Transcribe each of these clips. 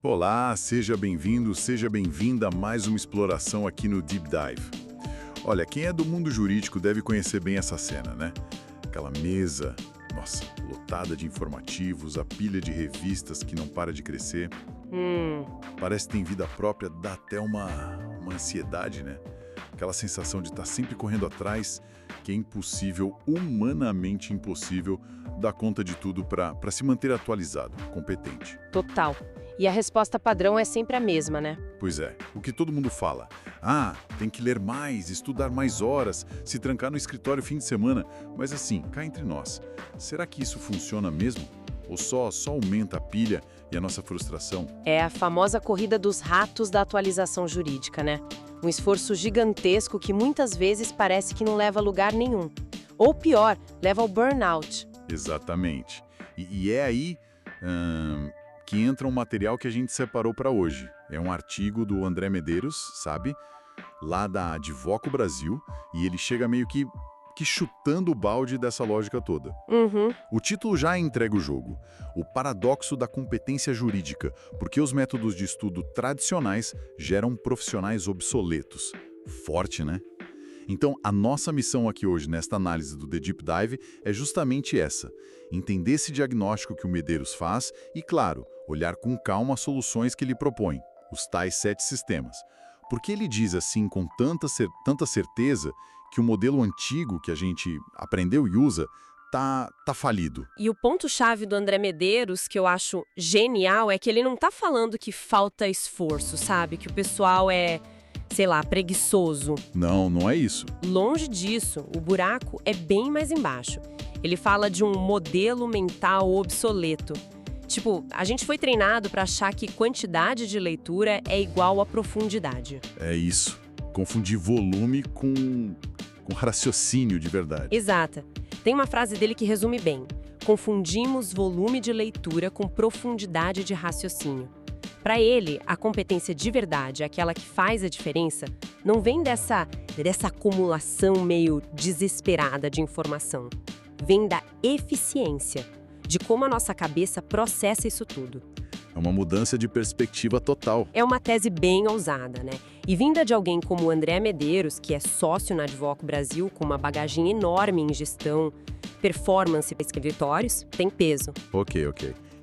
Olá, seja bem-vindo, seja bem-vinda a mais uma exploração aqui no Deep Dive. Olha, quem é do mundo jurídico deve conhecer bem essa cena, né? Aquela mesa, nossa, lotada de informativos, a pilha de revistas que não para de crescer. Parece que tem vida própria, dá até uma ansiedade, né? Aquela sensação de estar sempre correndo atrás, que é impossível, humanamente impossível, dar conta de tudo para se manter atualizado, competente. Total. E a resposta padrão é sempre a mesma, né? Pois é, o que todo mundo fala. Ah, tem que ler mais, estudar mais horas, se trancar no escritório fim de semana. Mas assim, cá entre nós, será que isso funciona mesmo? Ou só aumenta a pilha e a nossa frustração? É a famosa corrida dos ratos da atualização jurídica, né? Um esforço gigantesco que muitas vezes parece que não leva a lugar nenhum. Ou pior, leva ao burnout. Exatamente. E é aí que entra um material que a gente separou para hoje. É um artigo do André Medeiros, sabe? Lá da Advoco Brasil, e ele chega meio que chutando o balde dessa lógica toda. O título já entrega o jogo. O paradoxo da competência jurídica, porque os métodos de estudo tradicionais geram profissionais obsoletos. Forte, né? Então, a nossa missão aqui hoje, nesta análise do The Deep Dive, é justamente essa: entender esse diagnóstico que o Medeiros faz e, claro, olhar com calma as soluções que ele propõe, os tais 7 sistemas. Porque ele diz assim com tanta certeza que o modelo antigo que a gente aprendeu e usa tá falido. E o ponto-chave do André Medeiros, que eu acho genial, é que ele não tá falando que falta esforço, sabe? Que o pessoal é, sei lá, preguiçoso. Não é isso. Longe disso, o buraco é bem mais embaixo. Ele fala de um modelo mental obsoleto. Tipo, a gente foi treinado para achar que quantidade de leitura é igual a profundidade. É isso. Confundir volume com raciocínio de verdade. Exata. Tem uma frase dele que resume bem. Confundimos volume de leitura com profundidade de raciocínio. Para ele, a competência de verdade, aquela que faz a diferença, não vem dessa acumulação meio desesperada de informação. Vem da eficiência, de como a nossa cabeça processa isso tudo. É uma mudança de perspectiva total. É uma tese bem ousada, né? E vinda de alguém como o André Medeiros, que é sócio na Advoco Brasil, com uma bagagem enorme em gestão, performance para escritórios, tem peso. Ok.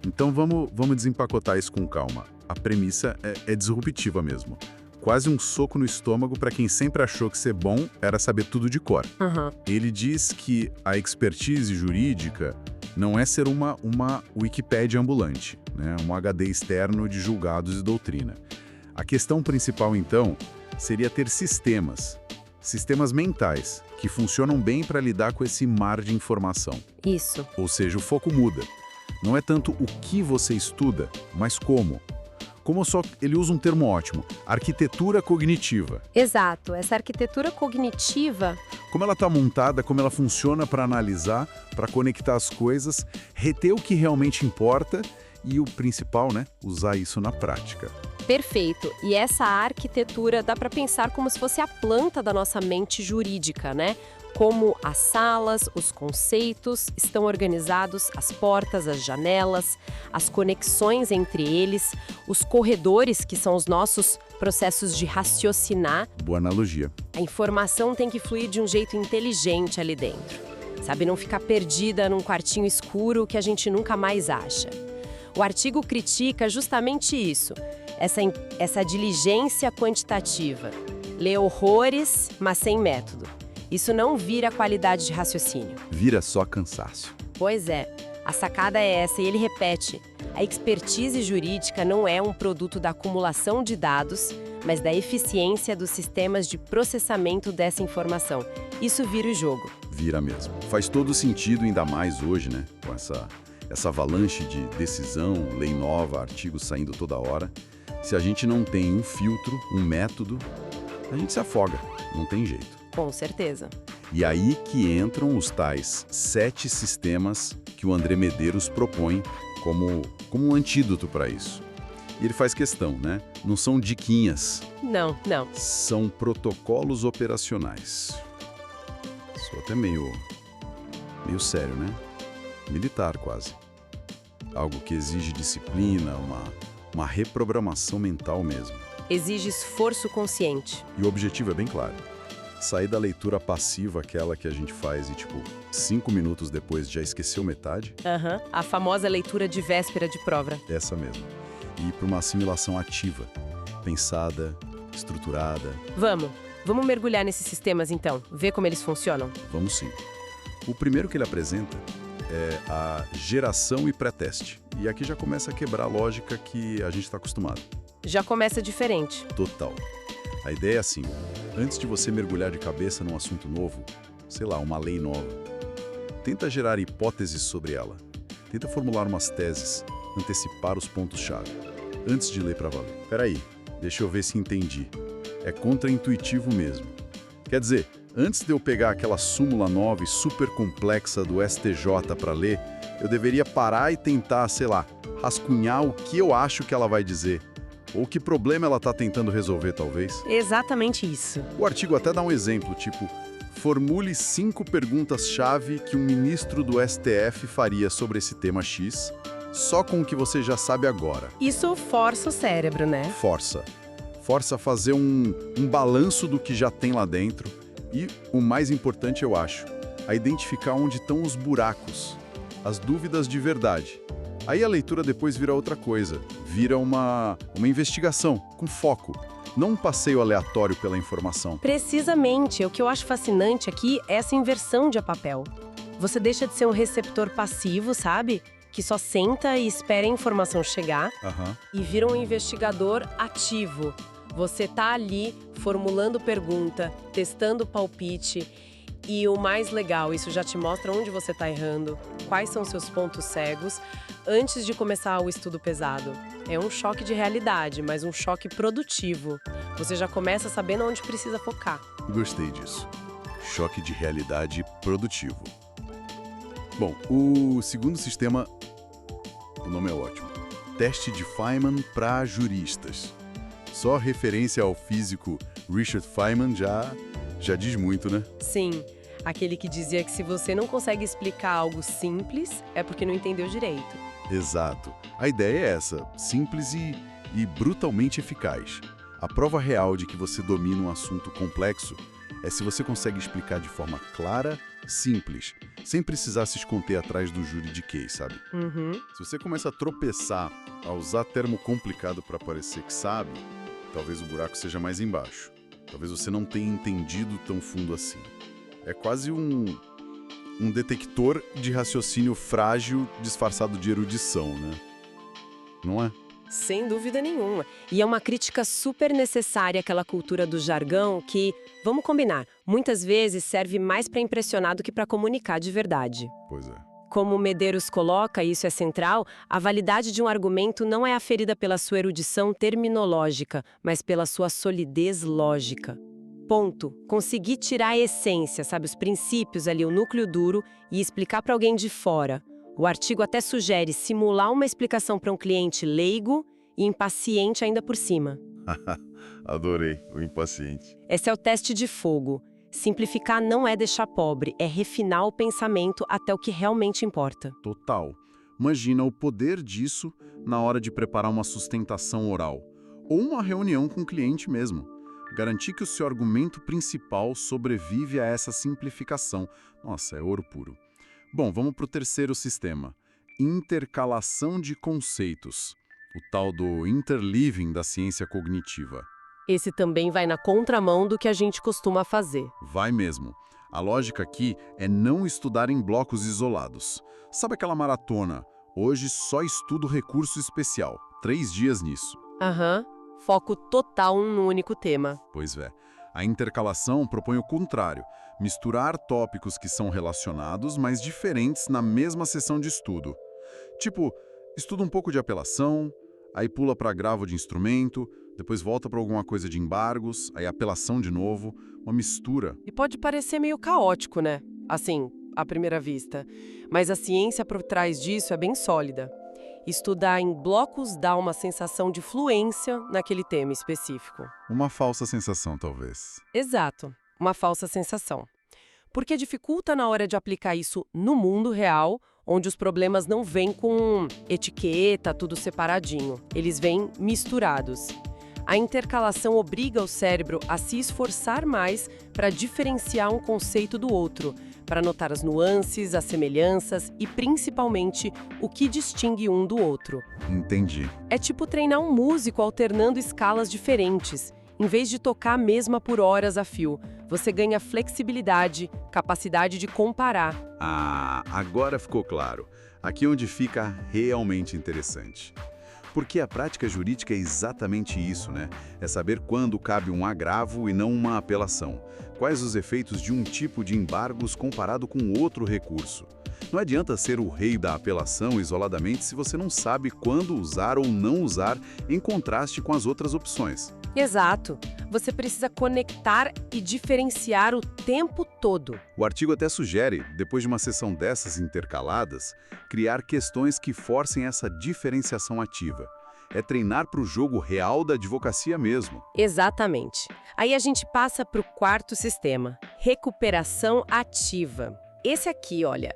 Então vamos desempacotar isso com calma. A premissa é disruptiva mesmo. Quase um soco no estômago para quem sempre achou que ser bom era saber tudo de cor. Ele diz que a expertise jurídica não é ser uma Wikipédia ambulante, né? Um HD externo de julgados e doutrina. A questão principal, então, seria ter sistemas mentais, que funcionam bem para lidar com esse mar de informação. Isso. Ou seja, o foco muda. Não é tanto o que você estuda, mas como. Ele usa um termo ótimo, arquitetura cognitiva. Exato. Essa arquitetura cognitiva... Como ela está montada, como ela funciona para analisar, para conectar as coisas, reter o que realmente importa e o principal, né, usar isso na prática. Perfeito. E essa arquitetura dá para pensar como se fosse a planta da nossa mente jurídica, né? Como as salas, os conceitos estão organizados, as portas, as janelas, as conexões entre eles, os corredores, que são os nossos processos de raciocinar. Boa analogia. A informação tem que fluir de um jeito inteligente ali dentro. Sabe, não ficar perdida num quartinho escuro que a gente nunca mais acha. O artigo critica justamente isso, essa diligência quantitativa. Lê horrores, mas sem método. Isso não vira qualidade de raciocínio. Vira só cansaço. Pois é, a sacada é essa e ele repete. A expertise jurídica não é um produto da acumulação de dados, mas da eficiência dos sistemas de processamento dessa informação. Isso vira o jogo. Vira mesmo. Faz todo sentido, ainda mais hoje, né? Com essa avalanche de decisão, lei nova, artigos saindo toda hora. Se a gente não tem um filtro, um método, a gente se afoga. Não tem jeito. Com certeza. E aí que entram os tais 7 sistemas que o André Medeiros propõe como um antídoto para isso. E ele faz questão, né? Não são diquinhas. Não. São protocolos operacionais. Sou até meio sério, né? Militar quase. Algo que exige disciplina, Uma reprogramação mental mesmo. Exige esforço consciente. E o objetivo é bem claro. Sair da leitura passiva, aquela que a gente faz e, 5 minutos depois já esqueceu metade. A famosa leitura de véspera de prova. Essa mesmo. E ir para uma assimilação ativa, pensada, estruturada. Vamos mergulhar nesses sistemas então, ver como eles funcionam. Vamos sim. O primeiro que ele apresenta é a geração e pré-teste. E aqui já começa a quebrar a lógica que a gente está acostumado. Já começa diferente. Total. A ideia é assim, antes de você mergulhar de cabeça num assunto novo, sei lá, uma lei nova, tenta gerar hipóteses sobre ela. Tenta formular umas teses, antecipar os pontos-chave, antes de ler para valer. Peraí, deixa eu ver se entendi. É contraintuitivo mesmo. Quer dizer, antes de eu pegar aquela súmula nova e super complexa do STJ para ler, eu deveria parar e tentar, sei lá, rascunhar o que eu acho que ela vai dizer. Ou que problema ela está tentando resolver, talvez. Exatamente isso. O artigo até dá um exemplo, tipo, formule 5 perguntas-chave que um ministro do STF faria sobre esse tema X, só com o que você já sabe agora. Isso força o cérebro, né? Força a fazer um balanço do que já tem lá dentro e, o mais importante eu acho, a identificar onde estão os buracos, as dúvidas de verdade. Aí a leitura depois vira outra coisa, vira uma investigação, com foco, não um passeio aleatório pela informação. Precisamente, o que eu acho fascinante aqui é essa inversão de papel. Você deixa de ser um receptor passivo, sabe? Que só senta e espera a informação chegar, e vira um investigador ativo. Você tá ali formulando pergunta, testando palpite, e o mais legal, isso já te mostra onde você tá errando, quais são seus pontos cegos, antes de começar o estudo pesado. É um choque de realidade, mas um choque produtivo. Você já começa sabendo onde precisa focar. Gostei disso. Choque de realidade produtivo. Bom, o segundo sistema, o nome é ótimo. Teste de Feynman para juristas. Só a referência ao físico Richard Feynman já diz muito, né? Sim, aquele que dizia que se você não consegue explicar algo simples, é porque não entendeu direito. Exato. A ideia é essa, simples e brutalmente eficaz. A prova real de que você domina um assunto complexo é se você consegue explicar de forma clara, simples, sem precisar se esconder atrás do juridiquês, sabe? Se você começa a tropeçar, a usar termo complicado para parecer que sabe, talvez o buraco seja mais embaixo. Talvez você não tenha entendido tão fundo assim. É quase um detector de raciocínio frágil disfarçado de erudição, né? Não é? Sem dúvida nenhuma. E é uma crítica super necessária àquela cultura do jargão que, vamos combinar, muitas vezes serve mais para impressionar do que para comunicar de verdade. Pois é. Como Medeiros coloca, e isso é central, a validade de um argumento não é aferida pela sua erudição terminológica, mas pela sua solidez lógica. Ponto. Conseguir tirar a essência, sabe, os princípios ali, o núcleo duro, e explicar para alguém de fora. O artigo até sugere simular uma explicação para um cliente leigo e impaciente ainda por cima. Adorei, o impaciente. Esse é o teste de fogo. Simplificar não é deixar pobre, é refinar o pensamento até o que realmente importa. Total. Imagina o poder disso na hora de preparar uma sustentação oral. Ou uma reunião com o cliente mesmo. Garantir que o seu argumento principal sobrevive a essa simplificação. Nossa, é ouro puro. Bom, vamos para o terceiro sistema. Intercalação de conceitos. O tal do interleaving da ciência cognitiva. Esse também vai na contramão do que a gente costuma fazer. Vai mesmo. A lógica aqui é não estudar em blocos isolados. Sabe aquela maratona? Hoje só estudo recurso especial. 3 dias nisso. Foco total no único tema. Pois é. A intercalação propõe o contrário. Misturar tópicos que são relacionados, mas diferentes na mesma sessão de estudo. Tipo, estuda um pouco de apelação, aí pula para agravo de instrumento, depois volta para alguma coisa de embargos, aí apelação de novo, uma mistura. E pode parecer meio caótico, né? Assim, à primeira vista. Mas a ciência por trás disso é bem sólida. Estudar em blocos dá uma sensação de fluência naquele tema específico. Uma falsa sensação, talvez. Exato, uma falsa sensação. Porque dificulta na hora de aplicar isso no mundo real, onde os problemas não vêm com etiqueta, tudo separadinho. Eles vêm misturados. A intercalação obriga o cérebro a se esforçar mais para diferenciar um conceito do outro, para notar as nuances, as semelhanças e, principalmente, o que distingue um do outro. Entendi. É tipo treinar um músico alternando escalas diferentes. Em vez de tocar a mesma por horas a fio, você ganha flexibilidade, capacidade de comparar. Ah, agora ficou claro. Aqui é onde fica realmente interessante. Porque a prática jurídica é exatamente isso, né? É saber quando cabe um agravo e não uma apelação. Quais os efeitos de um tipo de embargos comparado com outro recurso. Não adianta ser o rei da apelação isoladamente se você não sabe quando usar ou não usar em contraste com as outras opções. Exato. Você precisa conectar e diferenciar o tempo todo. O artigo até sugere, depois de uma sessão dessas intercaladas, criar questões que forcem essa diferenciação ativa. É treinar para o jogo real da advocacia mesmo. Exatamente. Aí a gente passa para o quarto sistema, recuperação ativa. Esse aqui, olha,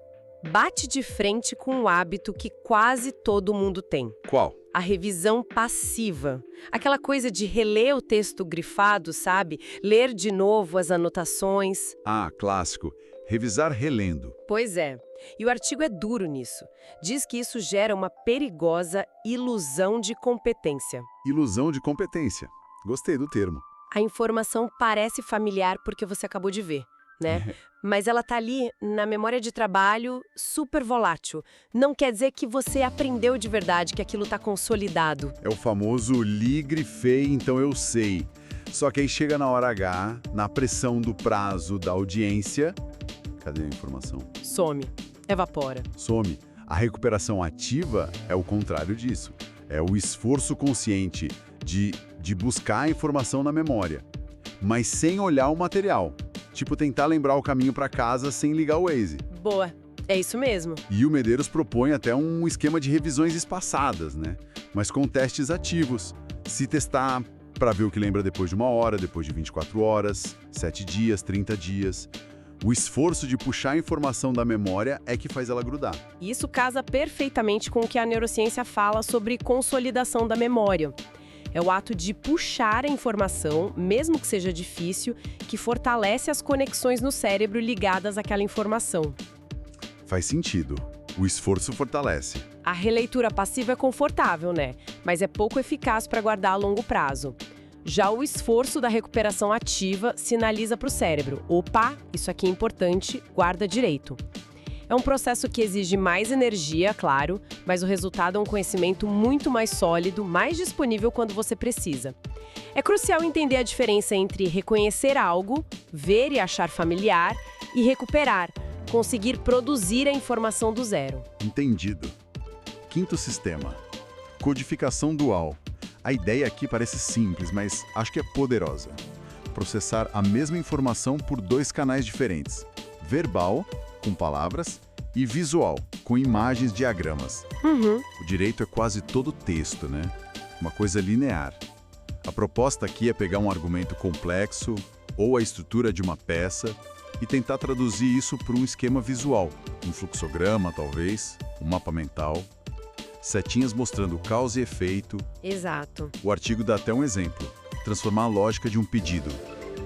bate de frente com um hábito que quase todo mundo tem. Qual? A revisão passiva. Aquela coisa de reler o texto grifado, sabe? Ler de novo as anotações. Ah, clássico. Revisar relendo. Pois é. E o artigo é duro nisso. Diz que isso gera uma perigosa ilusão de competência. Ilusão de competência. Gostei do termo. A informação parece familiar porque você acabou de ver, né? Mas ela tá ali na memória de trabalho super volátil. Não quer dizer que você aprendeu de verdade, que aquilo tá consolidado. É o famoso li, grifei, então eu sei. Só que aí chega na hora H, na pressão do prazo da audiência... Cadê a informação? Some. Evapora. Some. A recuperação ativa é o contrário disso. É o esforço consciente de buscar a informação na memória, mas sem olhar o material. Tipo tentar lembrar o caminho para casa sem ligar o Waze. Boa. É isso mesmo. E o Medeiros propõe até um esquema de revisões espaçadas, né? Mas com testes ativos. Se testar para ver o que lembra depois de 1 hora, depois de 24 horas, 7 dias, 30 dias. O esforço de puxar a informação da memória é que faz ela grudar. Isso casa perfeitamente com o que a neurociência fala sobre consolidação da memória. É o ato de puxar a informação, mesmo que seja difícil, que fortalece as conexões no cérebro ligadas àquela informação. Faz sentido. O esforço fortalece. A releitura passiva é confortável, né? Mas é pouco eficaz para guardar a longo prazo. Já o esforço da recuperação ativa sinaliza para o cérebro: opa, isso aqui é importante, guarda direito. É um processo que exige mais energia, claro, mas o resultado é um conhecimento muito mais sólido, mais disponível quando você precisa. É crucial entender a diferença entre reconhecer algo, ver e achar familiar, e recuperar, conseguir produzir a informação do zero. Entendido. Quinto sistema. Codificação dual. A ideia aqui parece simples, mas acho que é poderosa. Processar a mesma informação por 2 canais diferentes. Verbal, com palavras, e visual, com imagens, diagramas. O direito é quase todo texto, né? Uma coisa linear. A proposta aqui é pegar um argumento complexo ou a estrutura de uma peça e tentar traduzir isso para um esquema visual. Um fluxograma, talvez, um mapa mental. Setinhas mostrando causa e efeito. Exato. O artigo dá até um exemplo. Transformar a lógica de um pedido.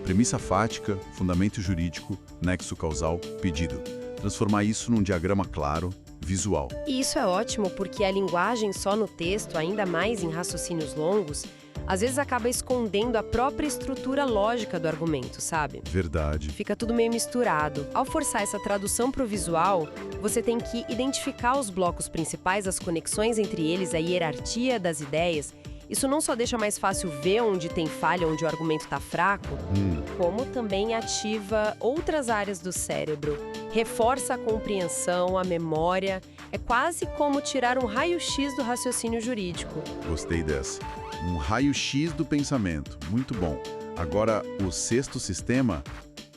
Premissa fática, fundamento jurídico, nexo causal, pedido. Transformar isso num diagrama claro, visual. E isso é ótimo porque a linguagem só no texto, ainda mais em raciocínios longos, às vezes acaba escondendo a própria estrutura lógica do argumento, sabe? Verdade. Fica tudo meio misturado. Ao forçar essa tradução para o visual, você tem que identificar os blocos principais, as conexões entre eles, a hierarquia das ideias. Isso não só deixa mais fácil ver onde tem falha, onde o argumento está fraco, como também ativa outras áreas do cérebro. Reforça a compreensão, a memória. É quase como tirar um raio-x do raciocínio jurídico. Gostei dessa. Um raio-x do pensamento. Muito bom. Agora, o sexto sistema,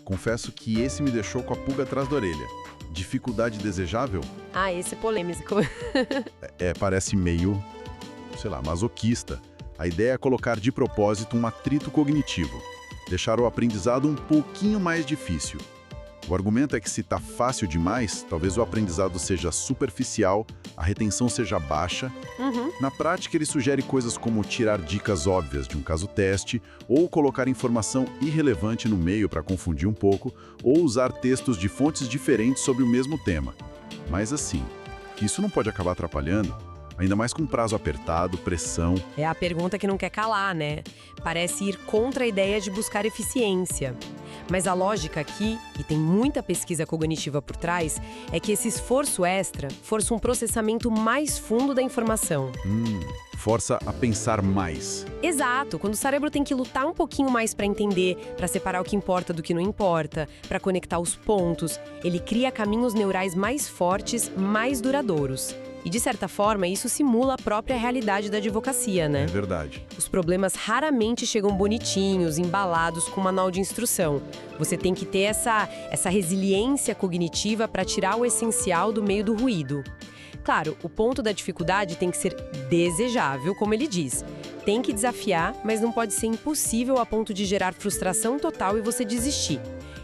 confesso que esse me deixou com a pulga atrás da orelha. Dificuldade desejável? Ah, esse é polêmico. Parece meio, sei lá, masoquista. A ideia é colocar de propósito um atrito cognitivo. Deixar o aprendizado um pouquinho mais difícil. O argumento é que se está fácil demais, talvez o aprendizado seja superficial, a retenção seja baixa. Na prática, ele sugere coisas como tirar dicas óbvias de um caso-teste, ou colocar informação irrelevante no meio para confundir um pouco, ou usar textos de fontes diferentes sobre o mesmo tema. Mas assim, que isso não pode acabar atrapalhando, ainda mais com prazo apertado, pressão. É a pergunta que não quer calar, né? Parece ir contra a ideia de buscar eficiência. Mas a lógica aqui, e tem muita pesquisa cognitiva por trás, é que esse esforço extra força um processamento mais fundo da informação. Força a pensar mais. Exato, quando o cérebro tem que lutar um pouquinho mais para entender, para separar o que importa do que não importa, para conectar os pontos, ele cria caminhos neurais mais fortes, mais duradouros. E, de certa forma, isso simula a própria realidade da advocacia, né? É verdade. Os problemas raramente chegam bonitinhos, embalados com manual de instrução. Você tem que ter essa resiliência cognitiva para tirar o essencial do meio do ruído. Claro, o ponto da dificuldade tem que ser desejável, como ele diz. Tem que desafiar, mas não pode ser impossível a ponto de gerar frustração total e você desistir.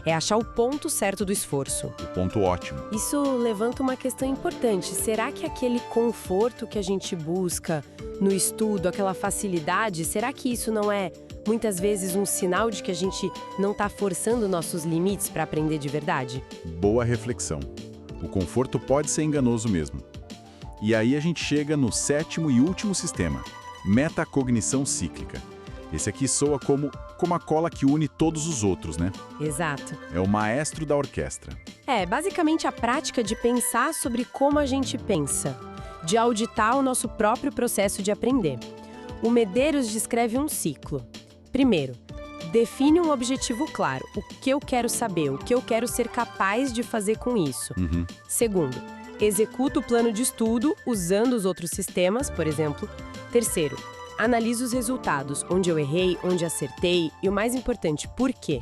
É achar o ponto certo do esforço. O ponto ótimo. Isso levanta uma questão importante. Será que aquele conforto que a gente busca no estudo, aquela facilidade, será que isso não é, muitas vezes, um sinal de que a gente não está forçando nossos limites para aprender de verdade? Boa reflexão. O conforto pode ser enganoso mesmo. E aí a gente chega no sétimo e último sistema, metacognição cíclica. Esse aqui soa como a cola que une todos os outros, né? Exato. É o maestro da orquestra. É, basicamente a prática de pensar sobre como a gente pensa, de auditar o nosso próprio processo de aprender. O Medeiros descreve um ciclo. Primeiro, define um objetivo claro, o que eu quero saber, o que eu quero ser capaz de fazer com isso. Segundo, executa o plano de estudo usando os outros sistemas, por exemplo. Terceiro, analisa os resultados, onde eu errei, onde acertei e, o mais importante, por quê.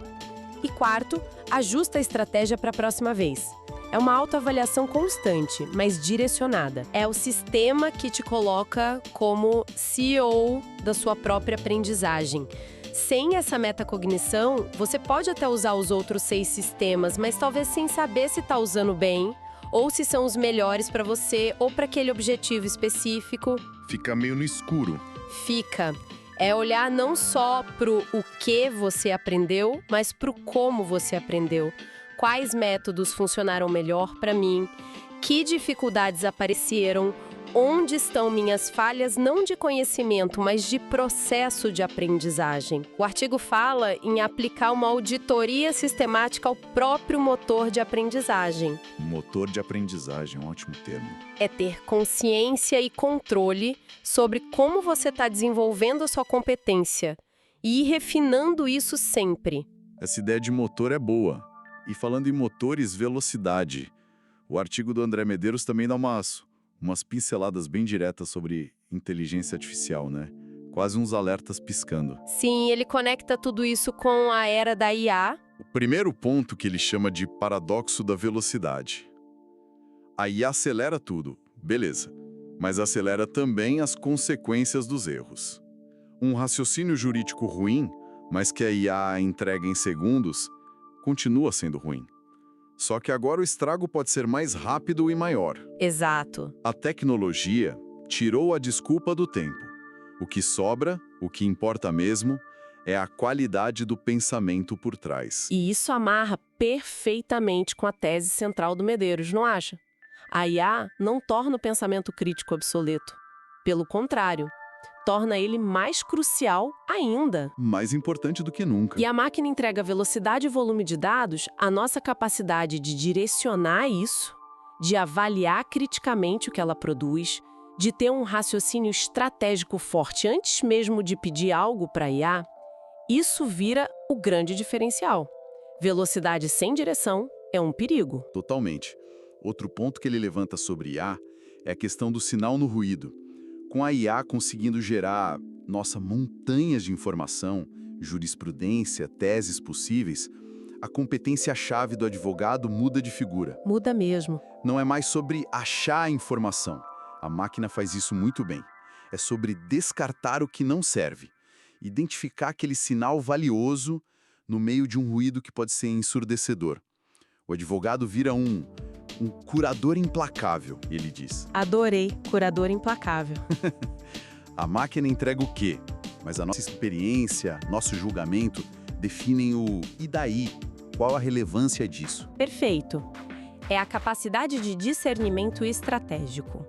E quarto, ajusta a estratégia para a próxima vez. É uma autoavaliação constante, mas direcionada. É o sistema que te coloca como CEO da sua própria aprendizagem. Sem essa metacognição, você pode até usar os outros 6 sistemas, mas talvez sem saber se está usando bem, ou se são os melhores para você ou para aquele objetivo específico. Fica meio no escuro. Fica. É olhar não só pro o que você aprendeu, mas pro como você aprendeu. Quais métodos funcionaram melhor para mim? Que dificuldades apareceram? Onde estão minhas falhas, não de conhecimento, mas de processo de aprendizagem? O artigo fala em aplicar uma auditoria sistemática ao próprio motor de aprendizagem. Motor de aprendizagem, um ótimo termo. É ter consciência e controle sobre como você está desenvolvendo a sua competência e ir refinando isso sempre. Essa ideia de motor é boa. E falando em motores, velocidade. O artigo do André Medeiros também dá umas pinceladas bem diretas sobre inteligência artificial, né? Quase uns alertas piscando. Sim, ele conecta tudo isso com a era da IA. O primeiro ponto que ele chama de paradoxo da velocidade. A IA acelera tudo, beleza, mas acelera também as consequências dos erros. Um raciocínio jurídico ruim, mas que a IA entrega em segundos, continua sendo ruim. Só que agora o estrago pode ser mais rápido e maior. Exato. A tecnologia tirou a desculpa do tempo. O que sobra, o que importa mesmo, é a qualidade do pensamento por trás. E isso amarra perfeitamente com a tese central do Medeiros, não acha? A IA não torna o pensamento crítico obsoleto. Pelo contrário, torna ele mais crucial ainda. Mais importante do que nunca. E a máquina entrega velocidade e volume de dados, a nossa capacidade de direcionar isso, de avaliar criticamente o que ela produz, de ter um raciocínio estratégico forte antes mesmo de pedir algo para a IA, isso vira o grande diferencial. Velocidade sem direção é um perigo. Totalmente. Outro ponto que ele levanta sobre IA é a questão do sinal no ruído. Com a IA conseguindo gerar, montanhas de informação, jurisprudência, teses possíveis, a competência-chave do advogado muda de figura. Muda mesmo. Não é mais sobre achar a informação. A máquina faz isso muito bem. É sobre descartar o que não serve. Identificar aquele sinal valioso no meio de um ruído que pode ser ensurdecedor. O O advogado vira um curador implacável, ele diz. Adorei, curador implacável. A máquina entrega o quê? Mas a nossa experiência, nosso julgamento, definem o e daí? Qual a relevância disso? Perfeito. É a capacidade de discernimento estratégico.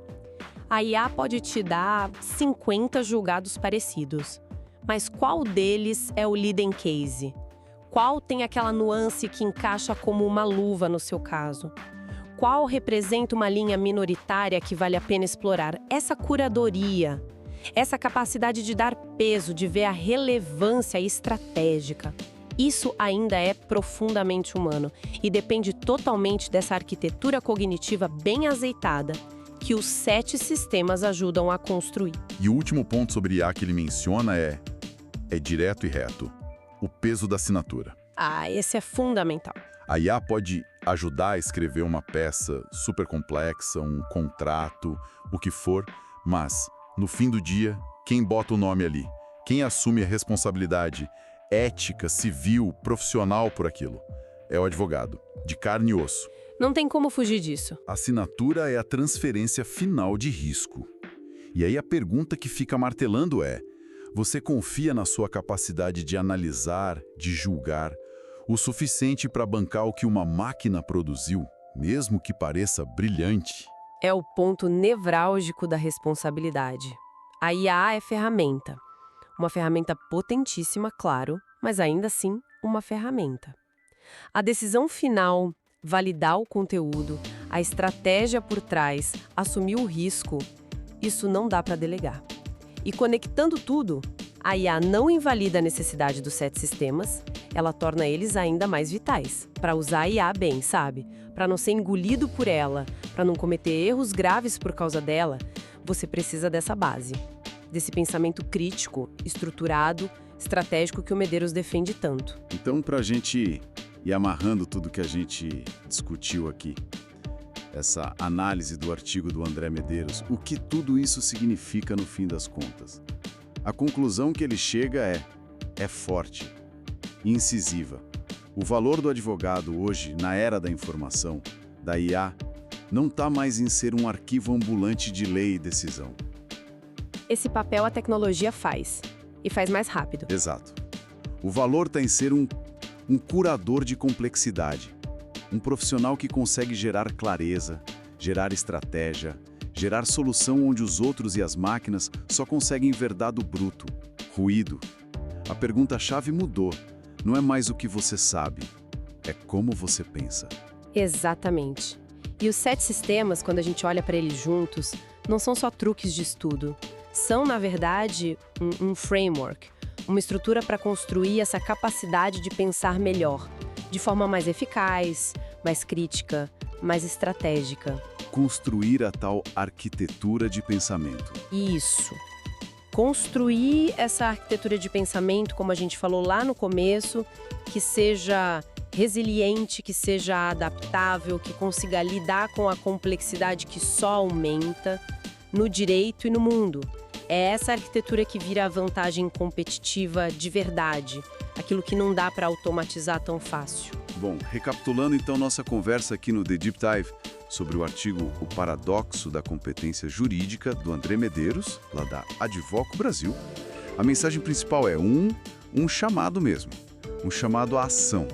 A IA pode te dar 50 julgados parecidos, mas qual deles é o leading case? Qual tem aquela nuance que encaixa como uma luva no seu caso? Qual representa uma linha minoritária que vale a pena explorar? Essa curadoria, essa capacidade de dar peso, de ver a relevância estratégica. Isso ainda é profundamente humano e depende totalmente dessa arquitetura cognitiva bem azeitada que os 7 sistemas ajudam a construir. E o último ponto sobre IA que ele menciona é direto e reto. O peso da assinatura. Esse é fundamental. A IA pode ajudar a escrever uma peça super complexa, um contrato, o que for, mas, no fim do dia, quem bota o nome ali? Quem assume a responsabilidade ética, civil, profissional por aquilo? É o advogado, de carne e osso. Não tem como fugir disso. A assinatura é a transferência final de risco. E aí a pergunta que fica martelando é: você confia na sua capacidade de analisar, de julgar, o suficiente para bancar o que uma máquina produziu, mesmo que pareça brilhante? É o ponto nevrálgico da responsabilidade. A IA é ferramenta. Uma ferramenta potentíssima, claro, mas ainda assim uma ferramenta. A decisão final, validar o conteúdo, a estratégia por trás, assumir o risco, isso não dá para delegar. E conectando tudo, a IA não invalida a necessidade dos 7 sistemas, ela torna eles ainda mais vitais. Para usar a IA bem, sabe? Para não ser engolido por ela, para não cometer erros graves por causa dela, você precisa dessa base. Desse pensamento crítico, estruturado, estratégico que o Medeiros defende tanto. Então, para a gente ir amarrando tudo que a gente discutiu aqui, essa análise do artigo do André Medeiros, o que tudo isso significa no fim das contas? A conclusão que ele chega é forte, incisiva. O valor do advogado hoje, na era da informação, da IA, não está mais em ser um arquivo ambulante de lei e decisão. Esse papel a tecnologia faz, e faz mais rápido. Exato. O valor está em ser um curador de complexidade, um profissional que consegue gerar clareza, gerar estratégia, gerar solução onde os outros e as máquinas só conseguem ver dado bruto, ruído. A pergunta-chave mudou. Não é mais o que você sabe, é como você pensa. Exatamente. E os 7 sistemas, quando a gente olha para eles juntos, não são só truques de estudo. São, na verdade, um framework, uma estrutura para construir essa capacidade de pensar melhor, de forma mais eficaz, mais crítica, mais estratégica. Construir a tal arquitetura de pensamento. Isso. Construir essa arquitetura de pensamento, como a gente falou lá no começo, que seja resiliente, que seja adaptável, que consiga lidar com a complexidade que só aumenta no direito e no mundo. É essa arquitetura que vira a vantagem competitiva de verdade, aquilo que não dá para automatizar tão fácil. Bom, recapitulando então nossa conversa aqui no The Deep Dive sobre o artigo O Paradoxo da Competência Jurídica, do André Medeiros, lá da Advoco Brasil, a mensagem principal é um chamado mesmo, um chamado à ação,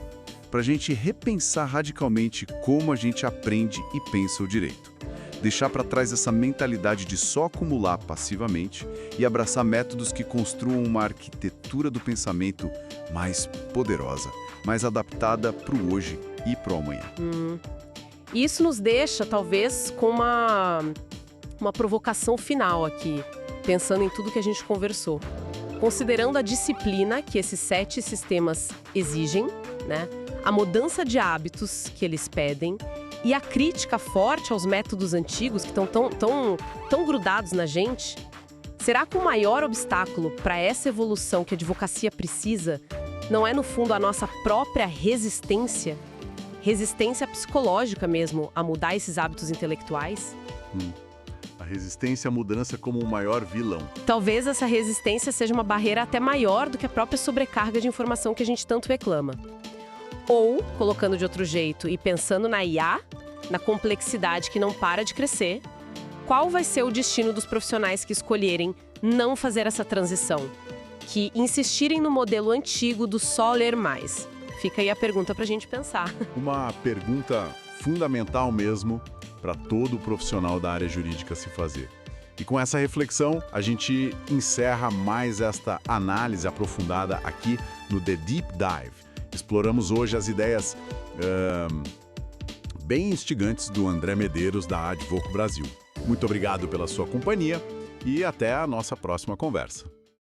para a gente repensar radicalmente como a gente aprende e pensa o direito. Deixar para trás essa mentalidade de só acumular passivamente e abraçar métodos que construam uma arquitetura do pensamento mais poderosa, mais adaptada para o hoje e para o amanhã. Isso nos deixa, talvez, com uma provocação final aqui, pensando em tudo que a gente conversou. Considerando a disciplina que esses 7 sistemas exigem, né? A mudança de hábitos que eles pedem e a crítica forte aos métodos antigos que estão tão grudados na gente, será que o maior obstáculo para essa evolução que a advocacia precisa não é, no fundo, a nossa própria resistência? Resistência psicológica mesmo a mudar esses hábitos intelectuais? A resistência à mudança como o maior vilão. Talvez essa resistência seja uma barreira até maior do que a própria sobrecarga de informação que a gente tanto reclama. Ou, colocando de outro jeito e pensando na IA, na complexidade que não para de crescer, qual vai ser o destino dos profissionais que escolherem não fazer essa transição, que insistirem no modelo antigo do só ler mais? Fica aí a pergunta para a gente pensar. Uma pergunta fundamental mesmo para todo profissional da área jurídica se fazer. E com essa reflexão, a gente encerra mais esta análise aprofundada aqui no The Deep Dive. Exploramos hoje as ideias bem instigantes do André Medeiros, da Advoco Brasil. Muito obrigado pela sua companhia e até a nossa próxima conversa.